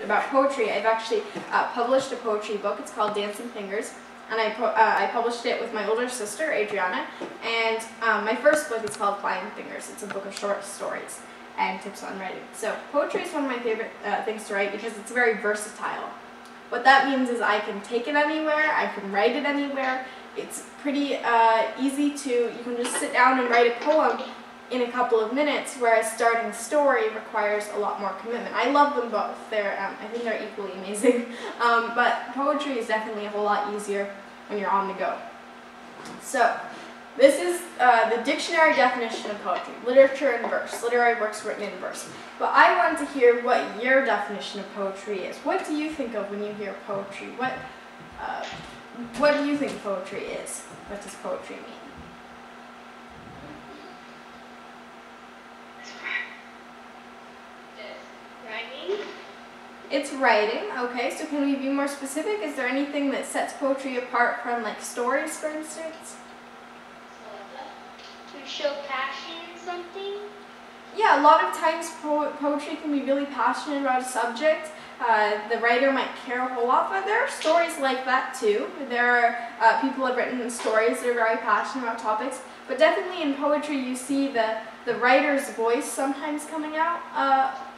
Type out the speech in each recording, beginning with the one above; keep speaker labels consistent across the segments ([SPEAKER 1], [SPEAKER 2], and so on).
[SPEAKER 1] about poetry, I've actually published a poetry book. It's called Dancing Fingers, and I published it with my older sister, Adriana, and my first book is called Flying Fingers. It's a book of short stories and tips on writing. So poetry is one of my favorite things to write because it's very versatile. What that means is I can take it anywhere, I can write it anywhere. It's pretty easy you can just sit down and write a poem in a couple of minutes, whereas starting a story requires a lot more commitment. I love them both. I think they're equally amazing. But poetry is definitely a whole lot easier when you're on the go. So, this is the dictionary definition of poetry. Literature in verse. Literary works written in verse. But I want to hear what your definition of poetry is. What do you think of when you hear poetry? What do you think poetry is? What does poetry mean? It's writing, okay, so can we be more specific? Is there anything that sets poetry apart from, like, stories, for instance?
[SPEAKER 2] To show passion in something?
[SPEAKER 1] Yeah, a lot of times poetry can be really passionate about a subject. The writer might care a whole lot, but there are stories like that too. There are people who have written stories that are very passionate about topics, but definitely in poetry you see the writer's voice sometimes coming out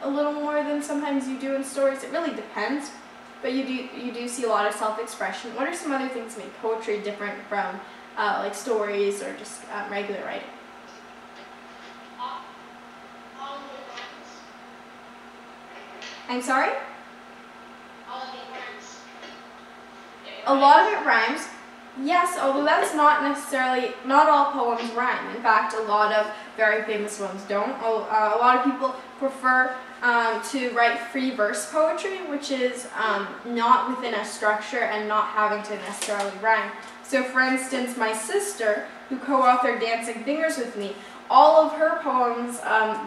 [SPEAKER 1] a little more than sometimes you do in stories. It really depends, but you do see a lot of self-expression. What are some other things that make poetry different from like stories or just regular writing? I'm sorry? A lot of it rhymes. Yes, although that's not all poems rhyme. In fact, a lot of very famous ones don't. A lot of people prefer to write free verse poetry, which is not within a structure and not having to necessarily rhyme. So for instance, my sister, who co-authored Dancing Fingers with me, all of her poems,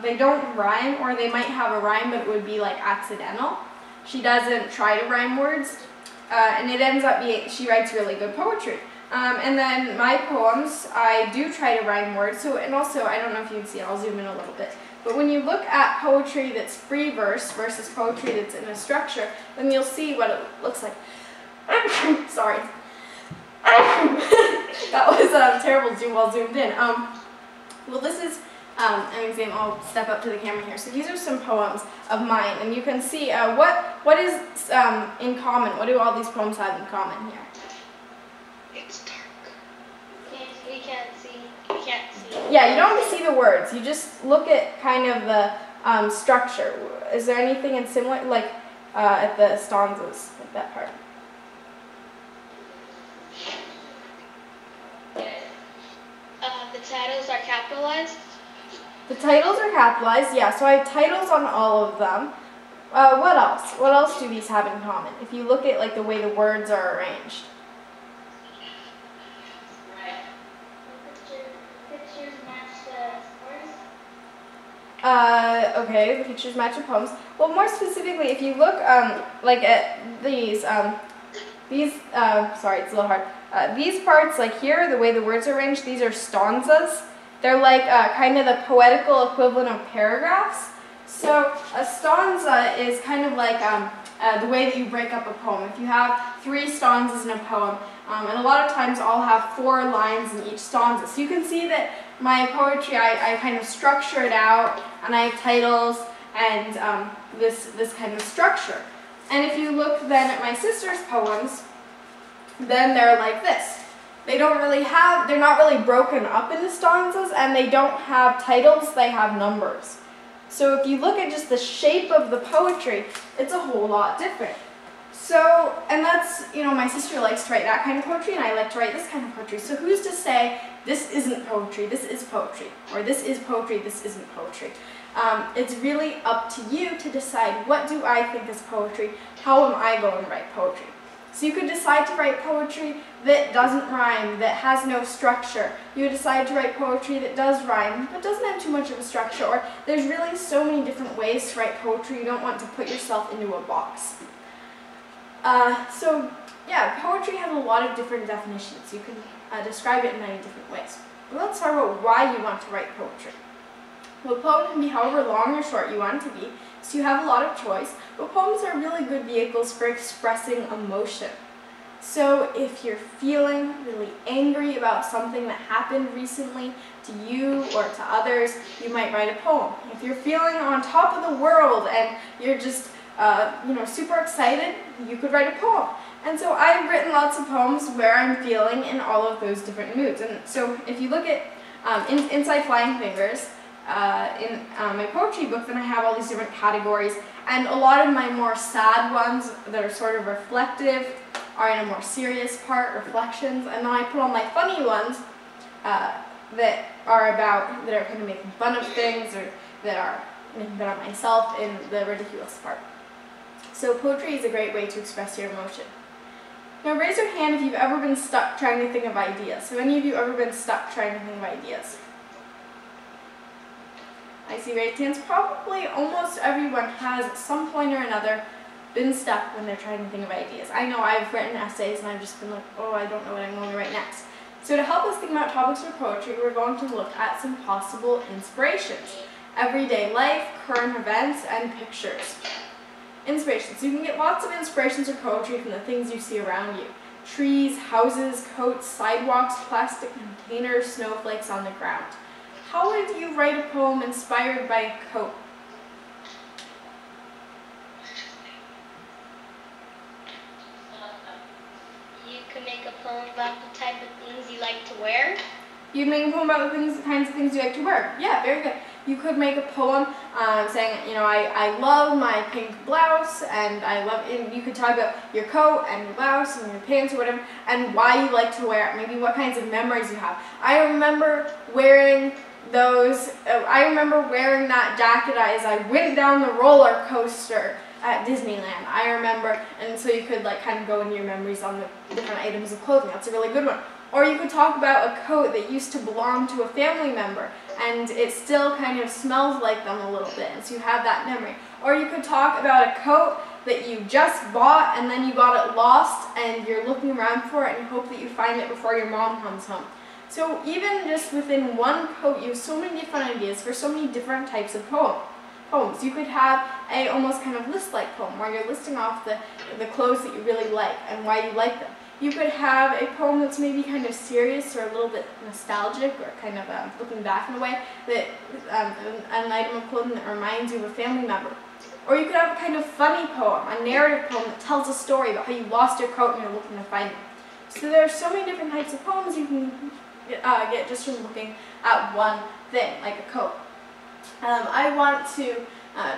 [SPEAKER 1] they don't rhyme, or they might have a rhyme, but it would be like accidental. She doesn't try to rhyme words, and it ends up being, she writes really good poetry. And then my poems, I do try to rhyme words, and also, I don't know if you can see it, I'll zoom in a little bit. But when you look at poetry that's free verse versus poetry that's in a structure, then you'll see what it looks like. Sorry. That was a terrible zoom while zoomed in. Well, this is an example. I'll step up to the camera here. So these are some poems of mine, and you can see what is in common. What do all these poems have in common here?
[SPEAKER 2] It's dark. We can't see.
[SPEAKER 1] Yeah, you don't have to see the words. You just look at kind of the structure. Is there anything in similar, like at the stanzas, like that part?
[SPEAKER 2] The titles are capitalized?
[SPEAKER 1] The titles are capitalized, yeah, so I have titles on all of them. What else? What else do these have in common? If you look at like the way the words are arranged.
[SPEAKER 2] Pictures match the words?
[SPEAKER 1] Okay, the pictures match the poems. Well, more specifically, if you look like at these, sorry, it's a little hard. These parts, like here, the way the words are arranged, these are stanzas. They're like kind of the poetical equivalent of paragraphs. So a stanza is kind of like the way that you break up a poem. If you have 3 stanzas in a poem, and a lot of times I'll have 4 lines in each stanza. So you can see that my poetry, I kind of structure it out, and I have titles and this kind of structure. And if you look then at my sister's poems, then they're like this. They're not really broken up into stanzas, and they don't have titles, they have numbers. So if you look at just the shape of the poetry, it's a whole lot different. So, and that's, my sister likes to write that kind of poetry, and I like to write this kind of poetry. So who's to say this isn't poetry, this is poetry, or this is poetry, this isn't poetry? It's really up to you to decide, what do I think is poetry? How am I going to write poetry? So you could decide to write poetry that doesn't rhyme, that has no structure. You could decide to write poetry that does rhyme, but doesn't have too much of a structure. Or there's really so many different ways to write poetry, you don't want to put yourself into a box. So yeah, poetry has a lot of different definitions. You can describe it in many different ways. But let's talk about why you want to write poetry. Well, a poem can be however long or short you want it to be, so you have a lot of choice, but poems are really good vehicles for expressing emotion. So if you're feeling really angry about something that happened recently to you or to others, you might write a poem. If you're feeling on top of the world and you're just super excited, you could write a poem. And so I've written lots of poems where I'm feeling in all of those different moods. And so if you look at inside Flying Fingers, in my poetry book, then I have all these different categories. And a lot of my more sad ones that are sort of reflective are in a more serious part, reflections. And then I put all my funny ones that are kind of making fun of things, or that are making fun of myself in the ridiculous part. So poetry is a great way to express your emotion. Now raise your hand if you've ever been stuck trying to think of ideas. Have any of you ever been stuck trying to think of ideas? I see raised hands. Probably almost everyone has at some point or another been stuck when they're trying to think of ideas. I know I've written essays and I've just been like, oh, I don't know what I'm going to write next. So to help us think about topics for poetry, we're going to look at some possible inspirations. Everyday life, current events, and pictures. Inspirations. You can get lots of inspirations for poetry from the things you see around you. Trees, houses, coats, sidewalks, plastic containers, snowflakes on the ground. How would you write a poem inspired by a coat?
[SPEAKER 2] You could make a poem about the type of things you like to wear.
[SPEAKER 1] You'd make a poem about the kinds of things you like to wear. Yeah, very good. You could make a poem saying, I love my pink blouse, and you could talk about your coat and your blouse and your pants or whatever, and why you like to wear it, maybe what kinds of memories you have. I remember wearing that jacket as I went down the roller coaster at Disneyland. I remember, and so you could kind of go into your memories on the different items of clothing. That's a really good one. Or you could talk about a coat that used to belong to a family member, and it still kind of smells like them a little bit, and so you have that memory. Or you could talk about a coat that you just bought, and then you got it lost, and you're looking around for it, and you hope that you find it before your mom comes home. So even just within one coat, you have so many different ideas for so many different types of poems. You could have a almost kind of list-like poem, where you're listing off the clothes that you really like and why you like them. You could have a poem that's maybe kind of serious or a little bit nostalgic, or kind of looking back in a way, that an item of clothing that reminds you of a family member. Or you could have a kind of funny poem, a narrative poem that tells a story about how you lost your coat and you're looking to find it. So there are so many different types of poems you can get just from looking at one thing, like a coat. I want to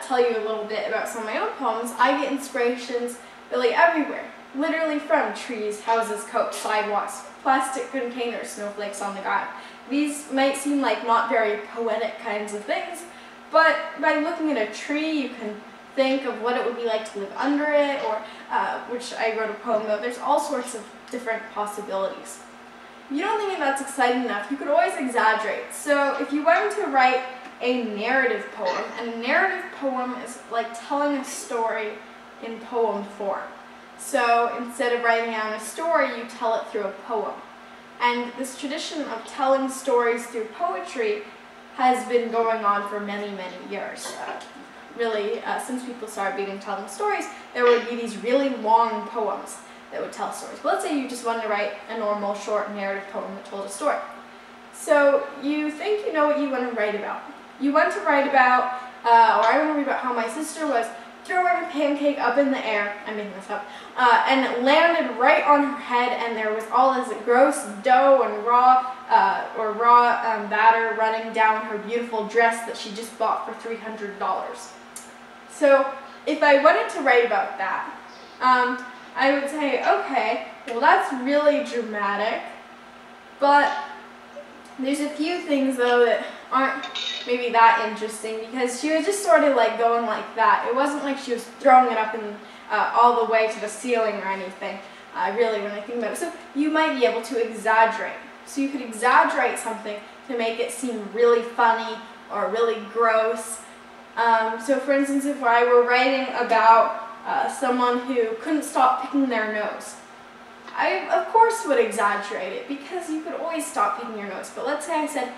[SPEAKER 1] tell you a little bit about some of my own poems. I get inspirations really everywhere. Literally from trees, houses, coats, sidewalks, plastic containers, snowflakes on the ground. These might seem like not very poetic kinds of things, but by looking at a tree, you can think of what it would be like to live under it, or which I wrote a poem about. There's all sorts of different possibilities. If you don't think that's exciting enough, you could always exaggerate. So if you wanted to write a narrative poem, and a narrative poem is like telling a story in poem form. So instead of writing down a story, you tell it through a poem. And this tradition of telling stories through poetry has been going on for many, many years. Really, since people started telling stories, there would be these really long poems that would tell stories. But let's say you just wanted to write a normal, short narrative poem that told a story. So you think you know what you want to write about. You want to write about, or I want to read about how my sister was throwing a pancake up in the air, I'm making this up, and it landed right on her head, and there was all this gross dough and raw batter running down her beautiful dress that she just bought for $300. So if I wanted to write about that, I would say, okay, well that's really dramatic, but there's a few things though that aren't maybe that interesting, because she was just sort of like going like that. It wasn't like she was throwing it up in, all the way to the ceiling or anything, really, when I think about it. So you might be able to exaggerate. So you could exaggerate something to make it seem really funny or really gross. So for instance, if I were writing about someone who couldn't stop picking their nose, I, of course, would exaggerate it, because you could always stop picking your nose. But let's say I said,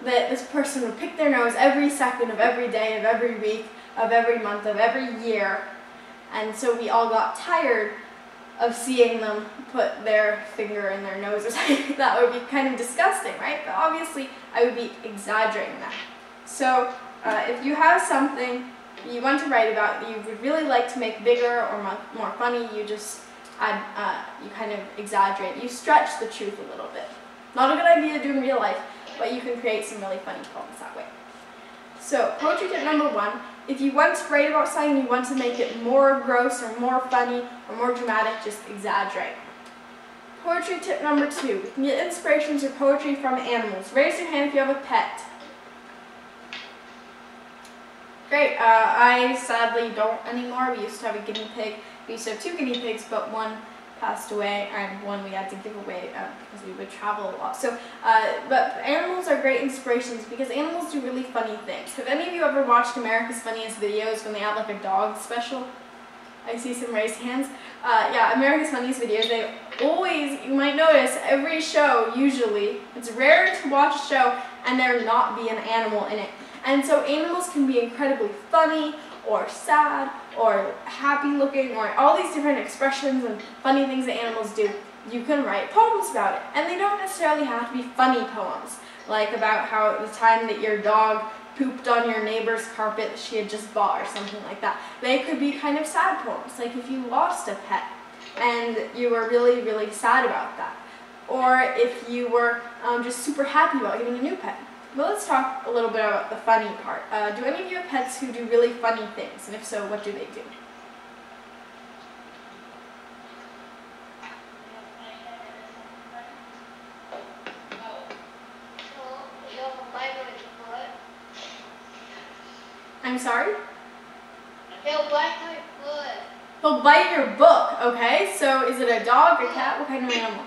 [SPEAKER 1] that this person would pick their nose every second of every day, of every week, of every month, of every year. And so we all got tired of seeing them put their finger in their noses. That would be kind of disgusting, right? But obviously, I would be exaggerating that. So if you have something you want to write about that you would really like to make bigger or more funny, you just add, you kind of exaggerate. You stretch the truth a little bit. Not a good idea to do in real life, but you can create some really funny poems that way. So, poetry tip number 1, if you want to write about something, you want to make it more gross or more funny or more dramatic, just exaggerate. Poetry tip number 2, you can get inspirations or poetry from animals. Raise your hand if you have a pet. Great, I sadly don't anymore. We used to have a guinea pig. We used to have 2 guinea pigs, but one passed away and one we had to give away because we would travel a lot. So, but animals are great inspirations because animals do really funny things. Have any of you ever watched America's Funniest Videos when they have like a dog special? I see some raised hands. Yeah, America's Funniest Videos, they always, you might notice, every show usually, it's rare to watch a show and there not be an animal in it. And so animals can be incredibly funny or sad or happy looking or all these different expressions and funny things that animals do. You can write poems about it. And they don't necessarily have to be funny poems, like about how the time that your dog pooped on your neighbor's carpet that she had just bought or something like that. They could be kind of sad poems, like if you lost a pet and you were really, really sad about that. Or if you were just super happy about getting a new pet. Well, let's talk a little bit about the funny part. Do any of you have pets who do really funny things? And if so, what do they do? I'm sorry?
[SPEAKER 2] He'll bite my foot.
[SPEAKER 1] He'll bite your book, okay? So is it a dog, a cat? What kind of animal?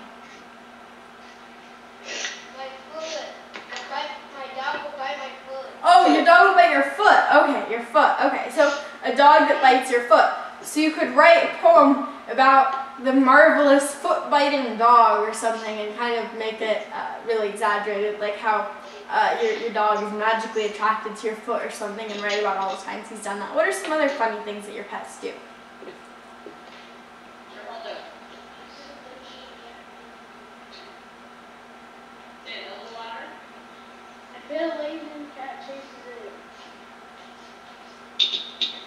[SPEAKER 1] Oh, your dog will bite your foot. Okay, your foot. Okay, so a dog that bites your foot. So you could write a poem about the marvelous foot-biting dog or something and kind of make it really exaggerated, like how your dog is magically attracted to your foot or something, and write about all the times he's done that. What are some other funny things that your pets do?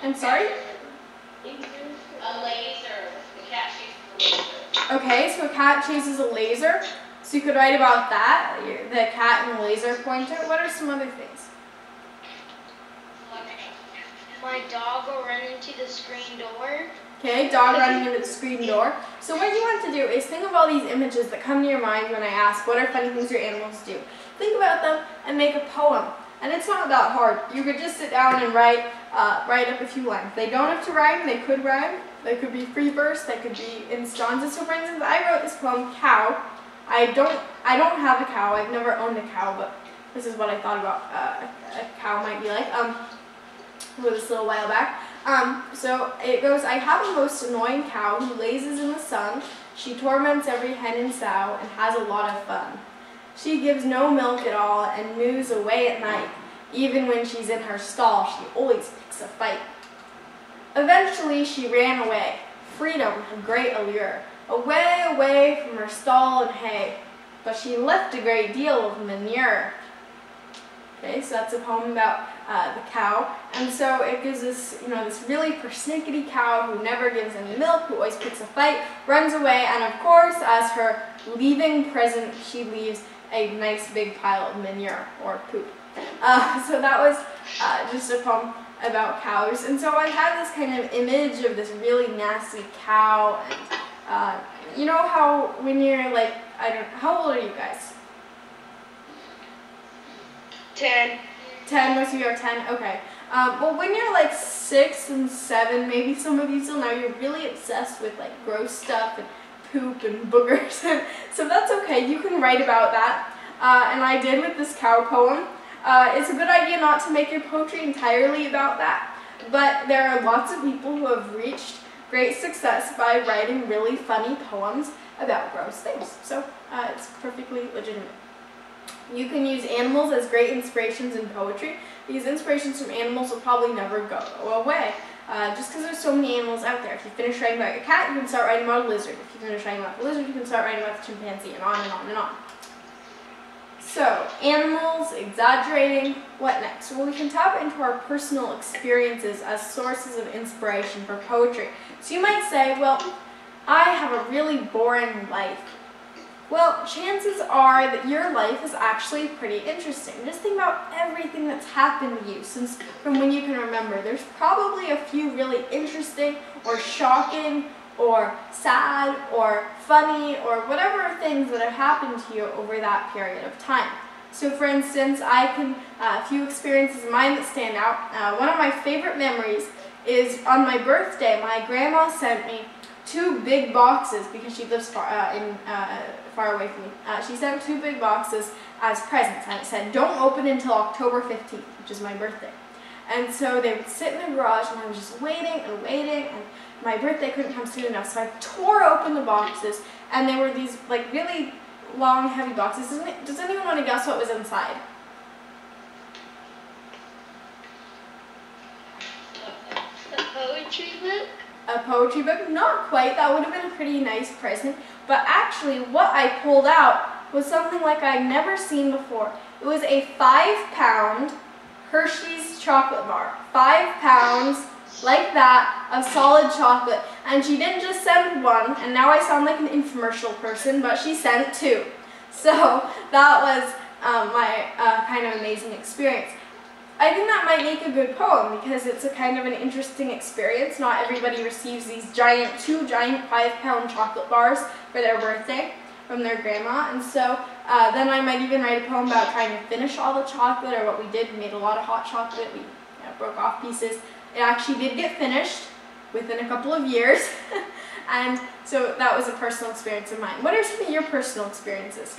[SPEAKER 1] I'm sorry?
[SPEAKER 2] A laser. The cat chases a laser.
[SPEAKER 1] Okay, so a cat chases a laser. So you could write about that, the cat and the laser pointer. What are some other things?
[SPEAKER 2] My dog will run into the screen door.
[SPEAKER 1] Okay, dog running into the screen door. So what you want to do is think of all these images that come to your mind when I ask, what are funny things your animals do? Think about them and make a poem. And it's not that hard. You could just sit down and write up a few lines. They don't have to rhyme, they could rhyme. They could be free verse, they could be in stanzas. So for instance, I wrote this poem, Cow. I don't have a cow, I've never owned a cow, but this is what I thought about a cow might be like. This little while back. So it goes, I have a most annoying cow who lazes in the sun. She torments every hen and sow and has a lot of fun. She gives no milk at all and moves away at night. Even when she's in her stall, she always picks a fight. Eventually, she ran away. Freedom, her great allure. Away, away from her stall and hay. But she left a great deal of manure. Okay, so that's a poem about the cow. And so it gives us, this really persnickety cow who never gives any milk, who always picks a fight, runs away, and of course, as her leaving present, she leaves a nice big pile of manure or poop. So that was just a poem about cows. And so I had this kind of image of this really nasty cow. And you know how when you're like, how old are you guys?
[SPEAKER 2] 10.
[SPEAKER 1] 10, most of you are 10? Okay. Well, when you're like 6 and 7, maybe some of you still know, you're really obsessed with like gross stuff and poop and boogers. So that's okay, you can write about that. And I did with this cow poem. It's a good idea not to make your poetry entirely about that, but there are lots of people who have reached great success by writing really funny poems about gross things. So it's perfectly legitimate. You can use animals as great inspirations in poetry. These inspirations from animals will probably never go away. Just because there's so many animals out there. If you finish writing about your cat, you can start writing about a lizard. If you finish writing about the lizard, you can start writing about the chimpanzee, and on and on and on. So, animals, exaggerating, what next? Well, we can tap into our personal experiences as sources of inspiration for poetry. So you might say, well, I have a really boring life. Well, chances are that your life is actually pretty interesting. Just think about everything that's happened to you since from when you can remember. There's probably a few really interesting or shocking or sad or funny or whatever things that have happened to you over that period of time. So for instance, a few experiences of mine that stand out. One of my favorite memories is on my birthday, my grandma sent me 2 big boxes because she lives far away from me. She sent 2 big boxes as presents, and it said, don't open until October 15th, which is my birthday. And so they would sit in the garage, and I was just waiting, and my birthday couldn't come soon enough, so I tore open the boxes, and they were these like really long, heavy boxes. Does anyone want to guess what was inside?
[SPEAKER 2] A poetry book?
[SPEAKER 1] A poetry book? Not quite. That would have been a pretty nice present. But actually, what I pulled out was something like I'd never seen before. It was a 5-pound Hershey's chocolate bar. 5 pounds, like that, of solid chocolate. And she didn't just send 1, and now I sound like an infomercial person, but she sent 2. So that was my kind of amazing experience. I think that might make a good poem because it's a kind of an interesting experience. Not everybody receives these 2 giant 5-pound chocolate bars for their birthday from their grandma. And so then I might even write a poem about trying to finish all the chocolate, or what we did. We made a lot of hot chocolate. We broke off pieces. It actually did get finished within a couple of years. And so that was a personal experience of mine. What are some of your personal experiences?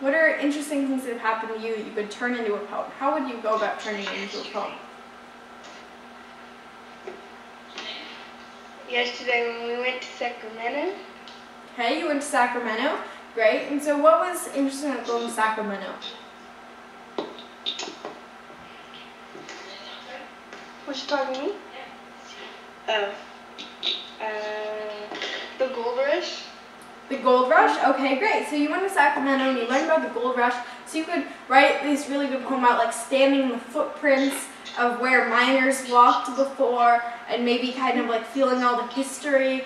[SPEAKER 1] What are interesting things that have happened to you that you could turn into a poem? How would you go about turning it into a poem?
[SPEAKER 3] Yesterday when we went to Sacramento.
[SPEAKER 1] Okay, you went to Sacramento. Great. And so what was interesting about going to Sacramento?
[SPEAKER 3] Was you talking to me? Oh. The gold rush.
[SPEAKER 1] The gold rush? Okay, great. So you went to Sacramento and you learned about the gold rush. So you could write this really good poem about like standing in the footprints of where miners walked before, and maybe kind of like feeling all the history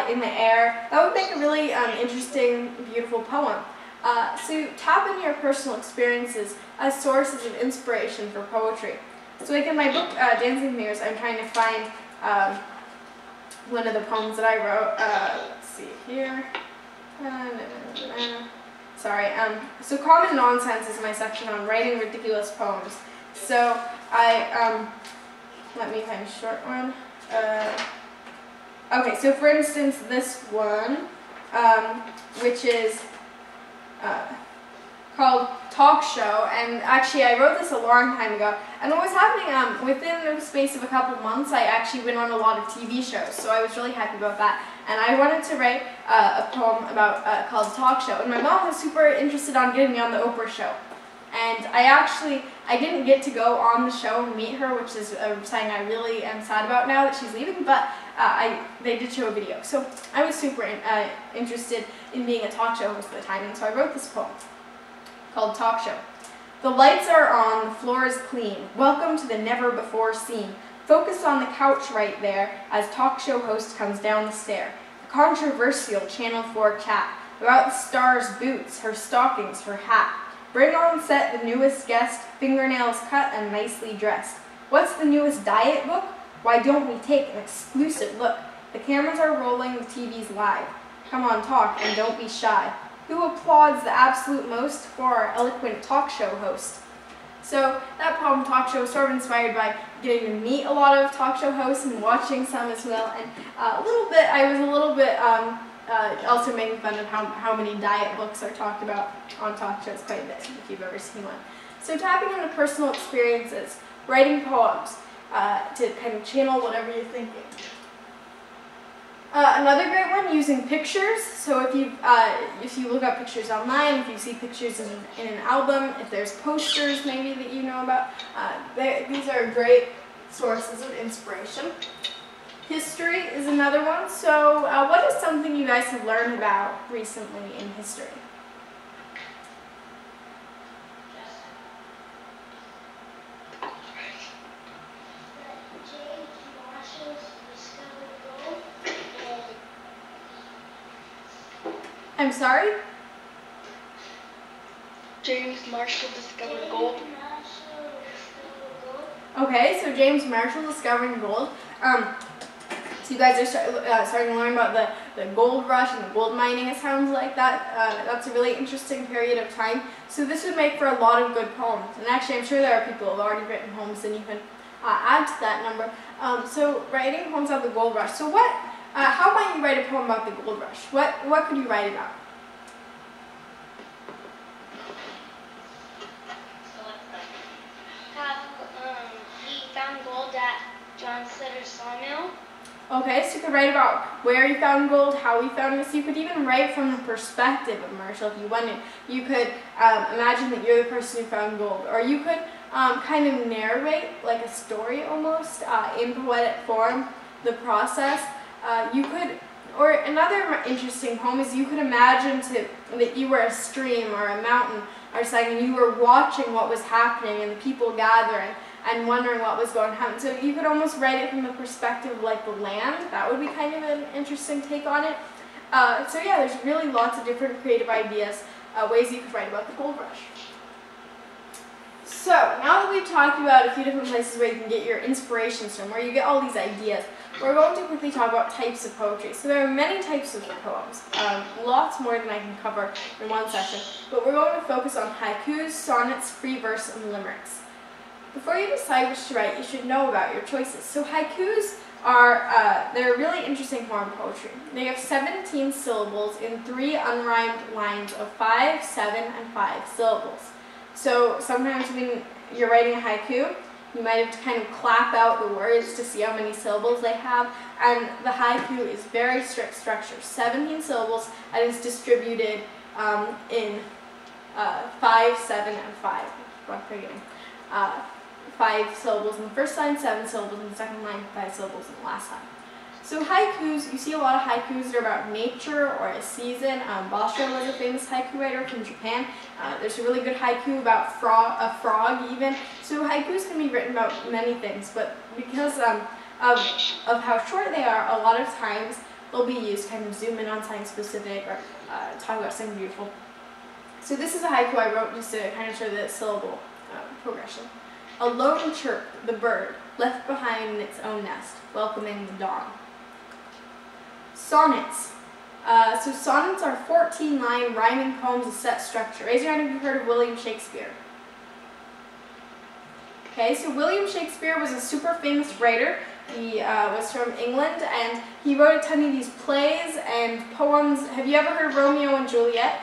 [SPEAKER 1] in the air. That would make a really interesting, beautiful poem. So tap into your personal experiences as sources of inspiration for poetry. So like in my book, Dancing Fingers, I'm trying to find one of the poems that I wrote. Let's see here. Sorry. So Common Nonsense is my section on writing ridiculous poems. So let me find a short one. Okay, so for instance, this one, which is called Talk Show, and actually I wrote this a long time ago, and what was happening, within the space of a couple months, I actually went on a lot of TV shows, so I was really happy about that, and I wanted to write a poem about called Talk Show, and my mom was super interested on getting me on the Oprah show, and I didn't get to go on the show and meet her, which is something I really am sad about now that she's leaving, but they did show a video, so I was super interested in being a talk show host at the time, and so I wrote this poem called Talk Show. The lights are on, the floor is clean. Welcome to the never before seen. Focus on the couch right there as talk show host comes down the stair. A controversial Channel 4 chat about the star's boots, her stockings, her hat. Bring on set the newest guest, fingernails cut and nicely dressed. What's the newest diet book? Why don't we take an exclusive look? The cameras are rolling, the TV's live. Come on, talk and don't be shy. Who applauds the absolute most for our eloquent talk show host? So that poem, Talk Show, was sort of inspired by getting to meet a lot of talk show hosts and watching some as well. And I was a little bit also making fun of how many diet books are talked about on talk shows quite a bit, if you've ever seen one. So tapping into personal experiences, writing poems to kind of channel whatever you're thinking. Another great one, using pictures. So if you look up pictures online, if you see pictures in an album, if there's posters maybe that you know about, these are great sources of inspiration. History is another one. So what is something you guys have learned about recently in history? I'm sorry?
[SPEAKER 3] James Marshall discovered gold.
[SPEAKER 1] Okay, so James Marshall discovering gold. So you guys are starting to learn about the gold rush and the gold mining, it sounds like that. That's a really interesting period of time. So this would make for a lot of good poems. And actually, I'm sure there are people who have already written poems and you can add to that number. So writing poems about the gold rush. So how might you write a poem about the gold rush? What could you write about?
[SPEAKER 2] He found gold at John Sutter's sawmill.
[SPEAKER 1] Okay, so you could write about where he found gold, how he found it. So you could even write from the perspective of Marshall if you wanted. You could imagine that you're the person who found gold. Or you could kind of narrate, like a story almost, in poetic form, the process. Or another interesting poem is you could imagine that you were a stream or a mountain or something, and you were watching what was happening and the people gathering and wondering what was going to happen. So you could almost write it from the perspective of like the land. That would be kind of an interesting take on it. So yeah, there's really lots of different creative ideas, ways you could write about the gold rush. So now that we've talked about a few different places where you can get your inspirations from, where you get all these ideas, we're going to quickly talk about types of poetry. So there are many types of poems, lots more than I can cover in one session, but we're going to focus on haikus, sonnets, free verse, and limericks. Before you decide which to write, you should know about your choices. So haikus they're a really interesting form of poetry. They have 17 syllables in 3 unrhymed lines of 5, 7, and 5 syllables. So sometimes when you're writing a haiku, you might have to kind of clap out the words to see how many syllables they have. And the haiku is very strict structure, 17 syllables, and it's distributed in 5, 7, and 5. I'm forgetting. 5 syllables in the first line, 7 syllables in the second line, 5 syllables in the last line. So haikus, you see a lot of haikus that are about nature or a season. Basho was a famous haiku writer from Japan. There's a really good haiku about a frog even. So haikus can be written about many things, but because of how short they are, a lot of times they'll be used to kind of zoom in on something specific or talk about something beautiful. So this is a haiku I wrote just to kind of show the syllable progression. A lone chirp, the bird, left behind in its own nest, welcoming the dawn. Sonnets. So sonnets are 14-line rhyming poems with set structure. Raise your hand if you've heard of William Shakespeare. Okay, so William Shakespeare was a super famous writer. He was from England, and he wrote a ton of these plays and poems. Have you ever heard of Romeo and Juliet?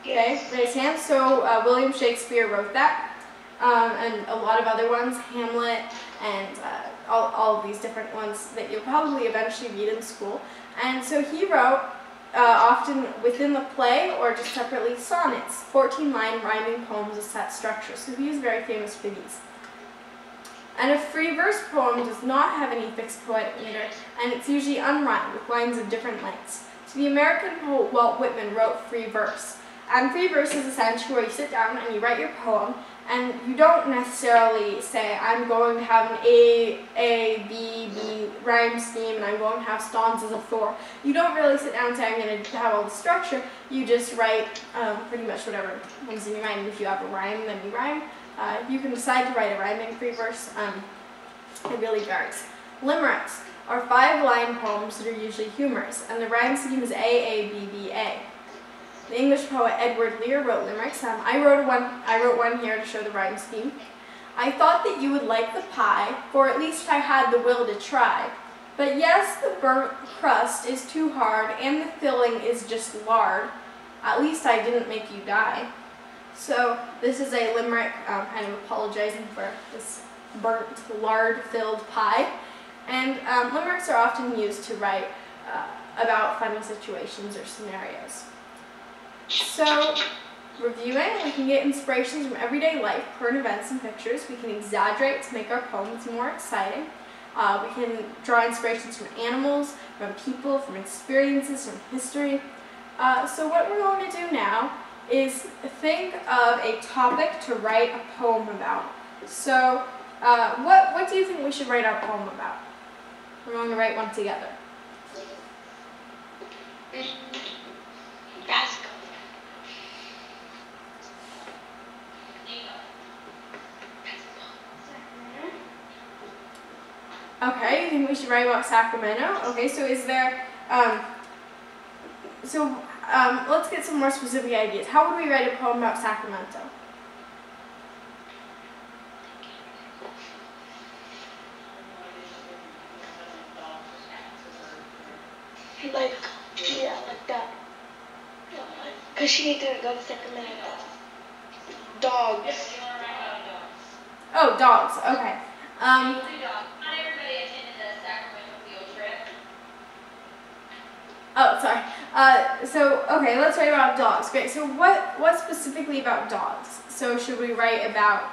[SPEAKER 3] Yes.
[SPEAKER 1] Okay, raise hand. So William Shakespeare wrote that. And a lot of other ones, Hamlet, and all of these different ones that you'll probably eventually read in school. And so he wrote, often within the play or just separately, sonnets, 14-line rhyming poems with set structure. So he was very famous for these. And a free verse poem does not have any fixed poetic meter, and it's usually unrhymed with lines of different lengths. So the American poet Walt Whitman wrote free verse. And free verse is essentially where you sit down and you write your poem, and you don't necessarily say, I'm going to have an A, B, B rhyme scheme, and I'm going to have stanzas of 4. You don't really sit down and say, I'm going to have all the structure. You just write pretty much whatever comes in your mind. If you have a rhyme, then you rhyme. You can decide to write a rhyming free verse. It really varies. Limericks are 5-line poems that are usually humorous, and the rhyme scheme is A, B, B, A. The English poet Edward Lear wrote limericks. I wrote one here to show the rhyme scheme. I thought that you would like the pie, for at least I had the will to try. But yes, the burnt crust is too hard, and the filling is just lard. At least I didn't make you die. So this is a limerick kind of apologizing for this burnt, lard-filled pie. And limericks are often used to write about funny situations or scenarios. So, reviewing, we can get inspirations from everyday life, current events, and pictures. We can exaggerate to make our poems more exciting. We can draw inspirations from animals, from people, from experiences, from history. So what we're going to do now is think of a topic to write a poem about. So what do you think we should write our poem about? We're going to write one together.
[SPEAKER 3] Basketball.
[SPEAKER 1] Okay, you think we should write about Sacramento? Okay, so is there, let's get some more specific ideas. How would we write a poem about Sacramento?
[SPEAKER 3] Like, yeah, like that. Because she didn't go to Sacramento. Dogs.
[SPEAKER 1] Oh, dogs, okay.
[SPEAKER 4] Not everybody attended the Sacramento field trip.
[SPEAKER 1] Oh, sorry. Okay, let's write about dogs. Great. So what specifically about dogs? So should we write about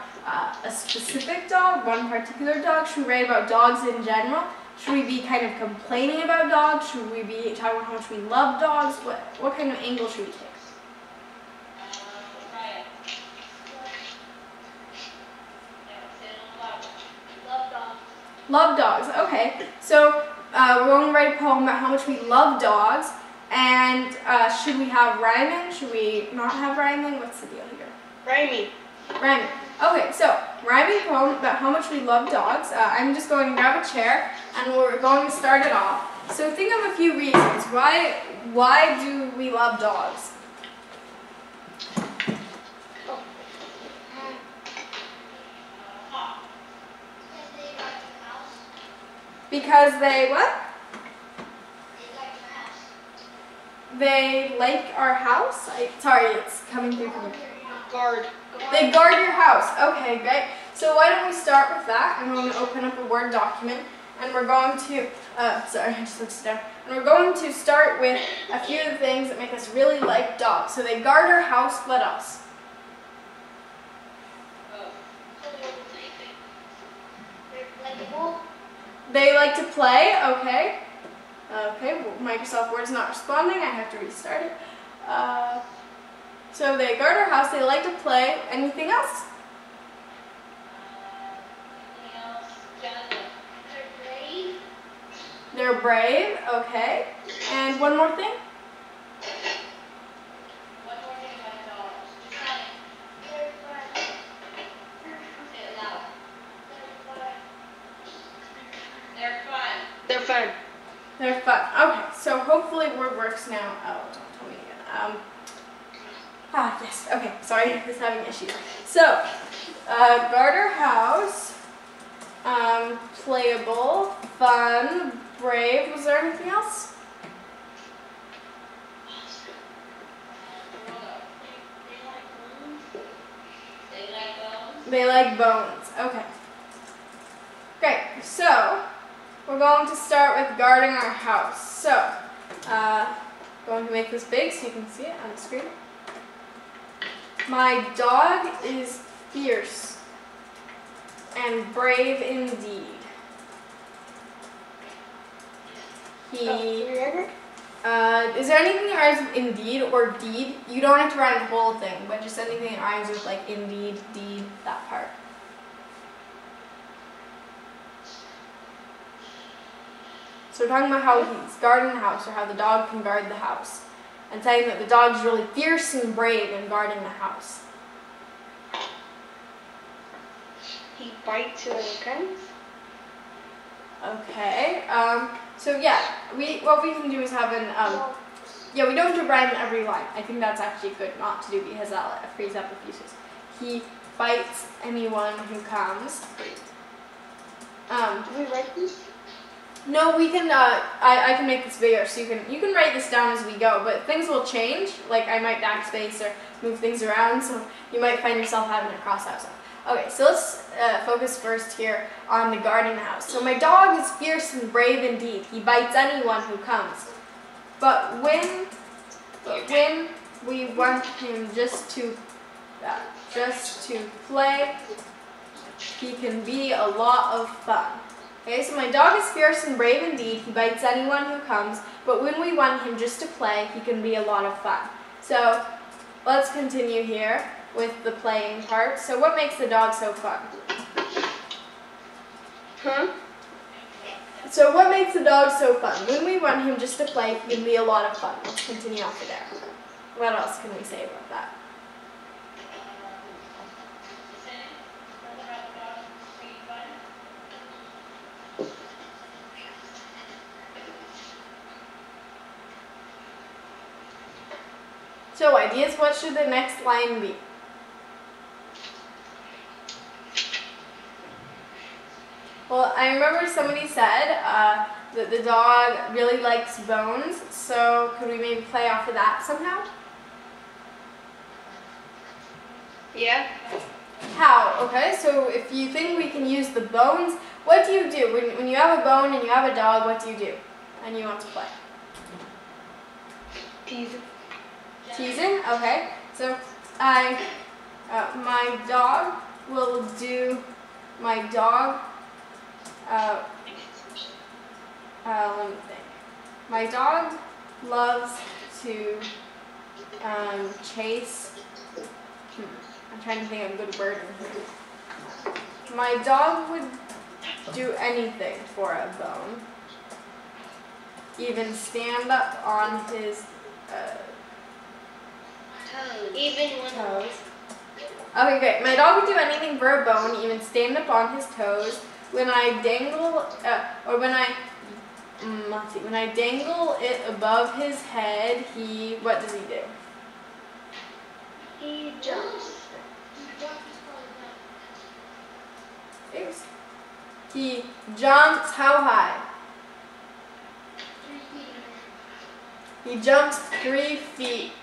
[SPEAKER 1] a specific dog, one particular dog? Should we write about dogs in general? Should we be kind of complaining about dogs? Should we be talking about how much we love dogs? What kind of angle should we take?
[SPEAKER 2] Love dogs.
[SPEAKER 1] Love dogs. Okay. So we're going to write a poem about how much we love dogs. And should we have rhyming? Should we not have rhyming? What's the deal here?
[SPEAKER 3] Rhyming.
[SPEAKER 1] Rhyming. Okay, so rhyming poem about how much we love dogs. I'm just going to grab a chair and we're going to start it off. So think of a few reasons. Why do we love dogs? Because they what? They like our house? Sorry, it's coming through from me.
[SPEAKER 3] Guard.
[SPEAKER 1] They guard your house. Okay, great. So why don't we start with that? I'm going to open up a Word document and we're going to, sorry, I just looked down. And we're going to start with a few of the things that make us really like dogs. So they guard our house, what else? They like to play, okay. Okay, well, Microsoft Word's not responding, I have to restart it. So they guard our house, they like to play. Anything else? They're brave, okay. And one more thing?
[SPEAKER 4] One more thing about dogs. Just tell me. Say it loud. They're fun.
[SPEAKER 3] They're fun.
[SPEAKER 1] They're fun. Okay, so hopefully Word works now. Oh, don't tell me again. Yes. Okay, sorry, I was having issues. So, guard our house, playable, fun, brave. Was there anything else?
[SPEAKER 4] They like bones.
[SPEAKER 1] They like bones. Okay. Great. So, we're going to start with guarding our house. So, going to make this big so you can see it on the screen. My dog is fierce and brave indeed. Is there anything that rhymes with indeed or deed? You don't have to rhyme the whole thing, but just anything that rhymes with like indeed, deed, that part. So we're talking about how he's guarding the house, or how the dog can guard the house. And saying that the dog's really fierce and brave in guarding the house.
[SPEAKER 3] He bites whoever comes.
[SPEAKER 1] Okay. So yeah, what we can do is have an yeah, we don't have to rhyme every line. I think that's actually good not to do because that frees up a few spaces. He bites anyone who comes.
[SPEAKER 3] Do we write this?
[SPEAKER 1] No, we can. I can make this bigger, so you can write this down as we go. But things will change. Like I might backspace or move things around, so you might find yourself having to cross out stuff. Okay, so let's focus first here on the guarding the house. So my dog is fierce and brave indeed. He bites anyone who comes. But when we want him just to play, he can be a lot of fun. Okay, so my dog is fierce and brave indeed. He bites anyone who comes. But when we want him just to play, he can be a lot of fun. So let's continue here with the playing part. So what makes the dog so fun? So what makes the dog so fun? When we want him just to play, he can be a lot of fun. Let's continue after there. What else can we say about that? So ideas, what should the next line be? Well, I remember somebody said that the dog really likes bones, so could we maybe play off of that somehow?
[SPEAKER 3] Yeah.
[SPEAKER 1] How? Okay, so if you think we can use the bones, what do you do? When you have a bone and you have a dog, what do you do? And you want to play?
[SPEAKER 3] Teasing.
[SPEAKER 1] Teasing? Okay. So my dog will do, let me think. My dog loves to chase, I'm trying to think of a good word in here. My dog would do anything for a bone, even stand up on his toes. Okay, great. My dog would do anything for a bone, even stand up on his toes. When I dangle, when I dangle it above his head, what does he do?
[SPEAKER 2] He jumps.
[SPEAKER 1] He jumps how high?
[SPEAKER 2] 3 feet.
[SPEAKER 1] He jumps 3 feet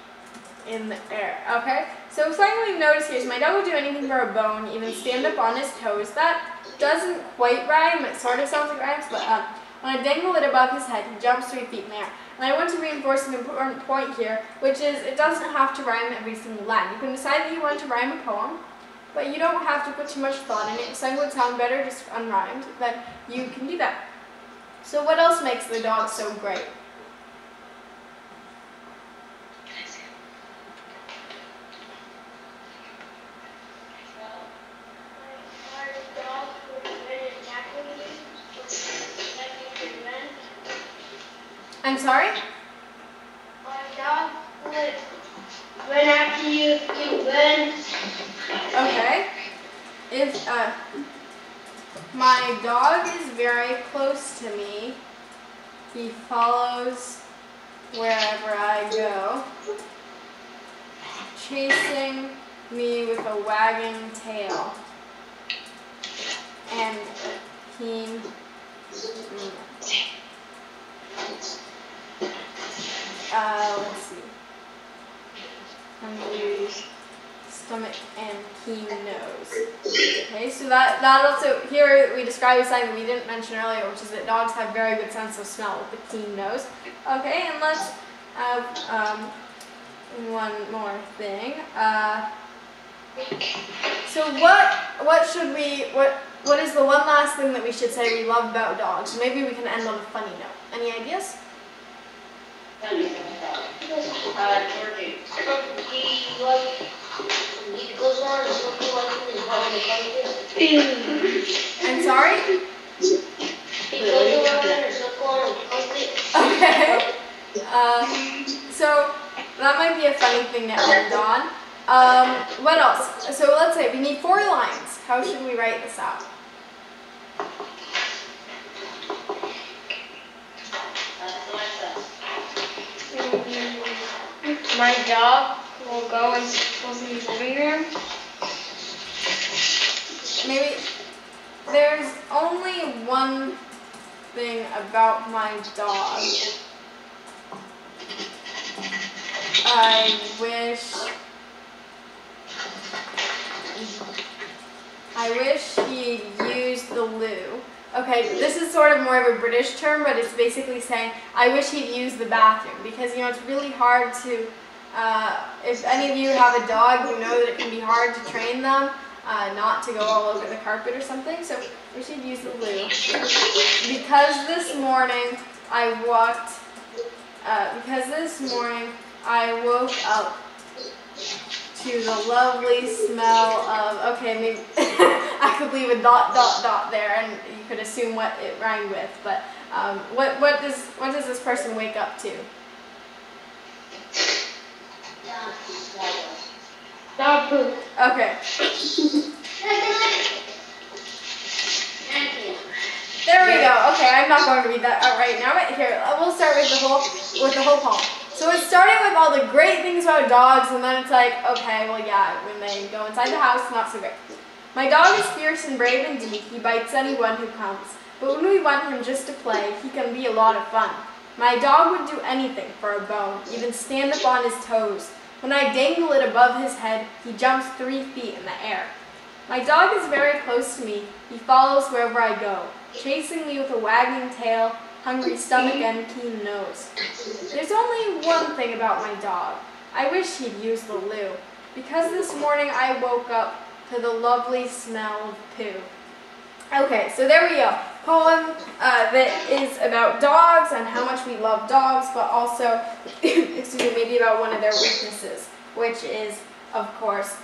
[SPEAKER 1] in the air. Okay? So something we've noticed here is my dog will do anything for a bone, even stand up on his toes. That doesn't quite rhyme. It sort of sounds like rhymes, but when I dangle it above his head, he jumps 3 feet in the air. And I want to reinforce an important point here, which is it doesn't have to rhyme every single line. You can decide that you want to rhyme a poem, but you don't have to put too much thought in it. If something would sound better just unrhymed, then you can do that. So what else makes the dog so great? I'm sorry?
[SPEAKER 2] My dog would run after you if you win.
[SPEAKER 1] Okay. If my dog is very close to me, he follows wherever I go, chasing me with a wagging tail and a keen let's see. Hungry stomach and keen nose. Okay, so that also, here we describe something that we didn't mention earlier, which is that dogs have very good sense of smell with the keen nose. Okay, and let's have one more thing. So what is the one last thing that we should say we love about dogs? Maybe we can end on a funny note. Any ideas?
[SPEAKER 2] He goes on a circle like his
[SPEAKER 1] I'm sorry?
[SPEAKER 2] He goes around in a circle and puppet.
[SPEAKER 1] Okay. So that might be a funny thing to end on. What else? So let's say we need 4 lines. How should we write this out?
[SPEAKER 3] My dog will go and goes in the living room.
[SPEAKER 1] Maybe there's only one thing about my dog. I wish I wish he used the loo. Okay, this is sort of more of a British term, but it's basically saying, I wish he'd use the bathroom. Because, you know, it's really hard to, if any of you have a dog, you know that it can be hard to train them not to go all over the carpet or something. So, I wish he'd use the loo. Because this morning, I woke up to the lovely smell of, okay, maybe I could leave a ... there and you could assume what it rhymed with, but what does this person wake up to?
[SPEAKER 2] Dog poop.
[SPEAKER 1] Okay. There we go. Okay, I'm not going to read that out right now, but here, we'll start with the whole poem. So it started with all the great things about dogs, and then it's like, okay, well, yeah, when they go inside the house, not so great. My dog is fierce and brave indeed. He bites anyone who comes. But when we want him just to play, he can be a lot of fun. My dog would do anything for a bone, even stand up on his toes. When I dangle it above his head, he jumps 3 feet in the air. My dog is very close to me. He follows wherever I go, chasing me with a wagging tail, hungry stomach, and keen nose. There's only one thing about my dog. I wish he'd use the loo, because this morning I woke up to the lovely smell of poo. Okay, so there we go. Poem that is about dogs and how much we love dogs, but also, excuse me, maybe about one of their weaknesses, which is, of course,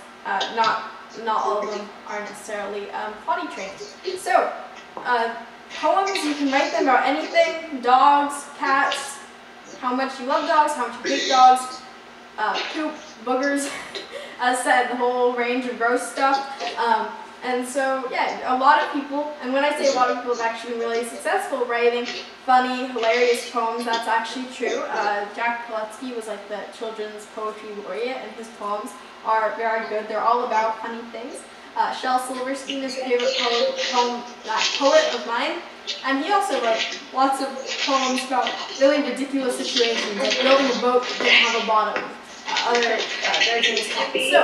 [SPEAKER 1] not all of them are necessarily potty trained. So, poems, you can write them about anything: dogs, cats, how much you love dogs, how much you hate dogs, poop, boogers, as said, the whole range of gross stuff. And so, yeah, a lot of people, and when I say a lot of people have actually been really successful writing funny, hilarious poems, that's actually true. Jack Paletsky was like the children's poetry laureate, and his poems are very good. They're all about funny things. Shel Silverstein is a favorite poet of mine, and he also wrote lots of poems about really ridiculous situations, like building a boat that didn't have a bottom, other very famous poems. So,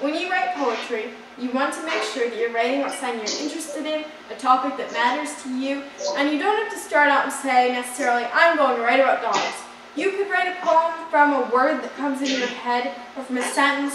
[SPEAKER 1] when you write poetry, you want to make sure that you're writing about something you're interested in, a topic that matters to you, and you don't have to start out and say necessarily, I'm going to write about dogs. You could write a poem from a word that comes into your head, or from a sentence